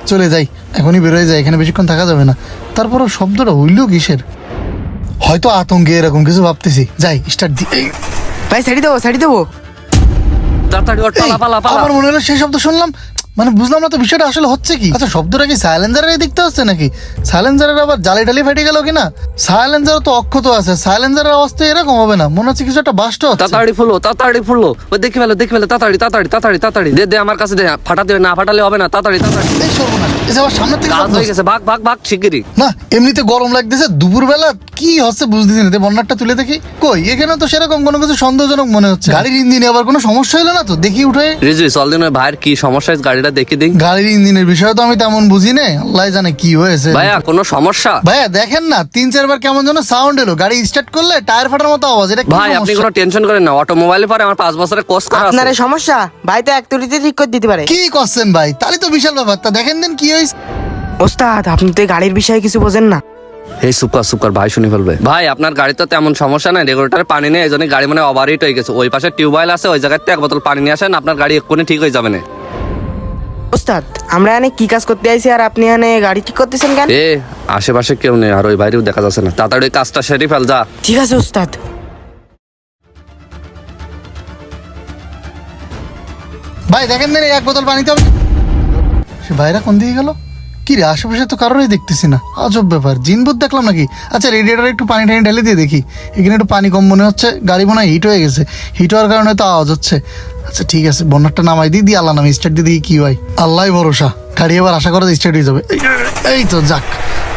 চলে যাই, এখনই বেরোয় যায়, এখানে বেশিক্ষণ থাকা যাবে না। তারপরও শব্দটা হইল কিসের? হয়তো আতঙ্কে এরকম কিছু ভাবতেছি। যাই, স্টার্ট দি। ভাই সাইড দেবো। তাড়াতাড়ি ওর, পালা পালা পালা। আমার মনে হলো সেই শব্দ শুনলাম, মানে বুঝলাম না তো বিষয়টা আসলে হচ্ছে কি। আচ্ছা, শব্দটা কি সাইলেন্সারের দেখতে হচ্ছে নাকি? সাইলেন্সারের আবার জালি টালি ফেটে গেল কিনা? সাইলেন্সার তো অক্ষত আছে, সাইলেন্সারের অবস্থা এরকম হবে না, মনে হচ্ছে কিছু একটা বাস্ট হচ্ছে। তাড়াতাড়ি ফুলো। ওই দেখি ফেলে তাড়াতাড়ি দে আমার কাছে দে। ফাটাতে না ফাটালে হবে না, তাড়াতাড়ি। এই সর্বনাশ, এই যে আবার সামনে থেকে কাজ শব্দ হয়ে হচ্ছে। গেছে, ভাগ শিগগিরই। না, এমনিতে গরম লাগতেছে, দুপুরবেলা কি হচ্ছে বুঝতেছি না। বন্যারটা তুলে দেখি, কই এখানে তো সেরকম কোনো কিছু সন্দেহজনক মনে হচ্ছে। গাড়ির ইঞ্জিনে আবার কোনো সমস্যা হলো না তো? দেখি উঠে। রিজু চল দিন, ওই ভাইয়ের কি সমস্যা হয়েছে গাড়িটা দেখি দিন। গাড়ির ইঞ্জিনের বিষয়ে তো আমি তেমন বুঝি না, আল্লাহ জানে কি হয়েছে। ভাইয়া কোনো সমস্যা? ভাইয়া দেখেন না, 3-4 বার কেমন যেন সাউন্ড এলো, গাড়ি স্টার্ট করলে টায়ার ফাটার মতো আওয়াজ। এটা কি ভাই আপনি সমস্যা? কোনো টেনশন করেন না, অটোমোবাইলে পরে আমার 5 বছরের কোর্স করা আপনার আছে। সমস্যা ভাই তো এক তুলিতে ঠিক করে দিতে পারে। কি করছেন ভাই? তাহলে তো বিশাল ব্যাপার। তা দেখেন দিন কি হয়েছে। ওস্তাদ আপনি তো এই গাড়ির বিষয়ে কিছু বোঝেন না। এই সুপার ভাই শুনে ফেলবে। ভাই আপনার গাড়ি তো তেমন সমস্যা নাই, রেগুলেটরে পানি নেই, এই জন্য গাড়ি মানে ওভারহিট হয়ে গেছে। ওই পাশে টিউবওয়েল আছে, ওই জায়গাতে 1 বোতল পানি নিয়ে আসেন, আপনার গাড়ি এক্ষুনি ঠিক হয়ে যাবে না। ওস্তাদ আমরা এখানে কি কাজ করতে আইছি আর আপনি এখানে গাড়ি ঠিক করতেছেন কেন? এ আশেপাশে কেউ নেই, আর ওই বাইরেও দেখা যাচ্ছে না। তাড়াতাড়ি কাজটা সেরে ফেল যা। ঠিক আছে ওস্তাদ। ভাই দেখেন দিন, 1 বোতল পানিতে হবে। সে ভাইরা কোন দিকে গেল? কি রে, আশেপাশে তো কারোরই দেখতেছি না, আজব ব্যাপার। জিনবুত দেখলাম নাকি? আচ্ছা, রেডিয়েটারে একটু পানি টানি ঢেলে দিয়ে দেখি। এখানে একটু পানি কম মনে হচ্ছে, গাড়ি মনে হয় হিট হয়ে গেছে। হিট হওয়ার কারণে তো আওয়াজ হচ্ছে। আচ্ছা ঠিক আছে, বন্যারটা নামাই দিই আল্লাহ নামে স্টার্ট দিয়ে দেখি কি হয়। আল্লাহ ভরসা, গাড়ি এবার আশা করা স্টার্ট হয়ে যাবে। এই তো যাক,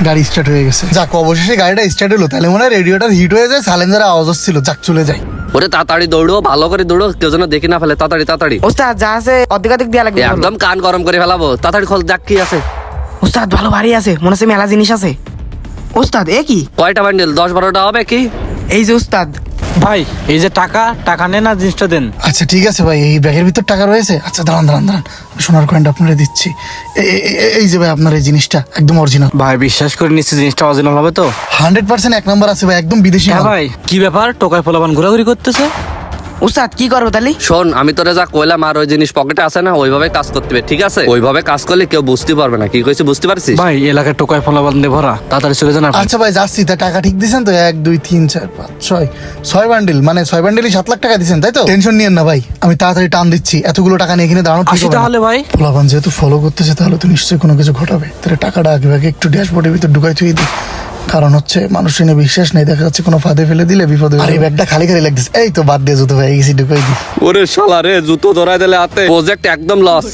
গাড়ি স্টার্ট হয়ে গেছে। যাক, অবশেষে গাড়িটা স্টার্ট হলো। তাহলে মনে হয় রেডিয়েটার হিট হয়ে যায়, সাইলেন্সারে আওয়াজ হচ্ছিল। যাক, চলে যাই। ওরে তাড়াতাড়ি দৌড়ো, ভালো করে দৌড়ো, কেউ যেন দেখি না ফেলে। তাড়াতাড়ি ওস্তাদ যা আছে অর্ধেক দিয়া লাগবে। একদম কান গরম করে ফেলাবো। তাড়াতাড়ি খোল, দেখ কি আছে। ওস্তাদ ভালো ভারী আছে, মনে হচ্ছে মেলা জিনিস আছে। ওস্তাদ এ কি? কয়টা বান্ডেল? 10-12টা হবে কি? এই যে ওস্তাদ। ভাই এই যে টাকা নেন না, জিনিসটা দেন। আচ্ছা ঠিক আছে ভাই, এই ব্যাগের ভিতর টাকা রয়েছে। আচ্ছা দাঁড়ান, সোনার কয়েনটা আপনারা দিচ্ছি। এই যে ভাই, আপনার এই জিনিসটা একদম অরিজিনাল। ভাই বিশ্বাস করে নিচ্ছি জিনিসটা অরিজিনাল হবে তো? 100% 1 নাম্বার আছে ভাই, একদম বিদেশি হ্যাঁ মাল। ভাই, কি ব্যাপার টোকায় পোলাপান ঘোরাঘুরি করতেছে? ওস্তাদ কি করবো তাহলে? শোন, আমি তোরে যা কইলাম, আর ওই জিনিস পকেটে আছে না, ওইভাবে কাজ করতে হবে, ঠিক আছে? ওইভাবে কাজ করলে কেউ বুঝতে পারবে না। কি কইছি বুঝতে পারছিস? ভাই এলাকায় টোকায় পোলাপান দিয়ে ভরা, তাড়াতাড়ি চলে যান আপনি। আচ্ছা ভাই যাচ্ছি। তা টাকা ঠিক দিছেন তো? 1 2 3 4 5 6 বান্ডিল, মানে 6 বান্ডিলই 7 লাখ টাকা দিছেন, তাই তো? টেনশন নিয়েন না ভাই, আমি তাড়াতাড়ি টান দিচ্ছি। এতগুলো টাকা নিয়ে এখানে দাঁড়ানো ঠিক আসি হবে না। তাহলে ভাই। পোলাপান যেহেতু ফলো করতেছে, তাহলে তো নিশ্চয়ই কোনো কিছু ঘটাবে। তাহলে টাকাটা আগে একটু ড্যাশবোর্ডের ভিতর ঢুকাই থুই দিই। কারণ হচ্ছে মানুষের নিয়ে বিশ্বাস নেই, দেখা যাচ্ছে কোনো ফাঁদে ফেলে দিলে বিপদ হবে। আর এই ব্যাগটা খালি লাগতেছে। এই তো বাদ দিয়ে জুতো ভাই গেছি, ঢুকাই দিই। ওরে শালা রে, জুতো ধরাই দিলে হাতে, প্রজেক্ট একদম লস।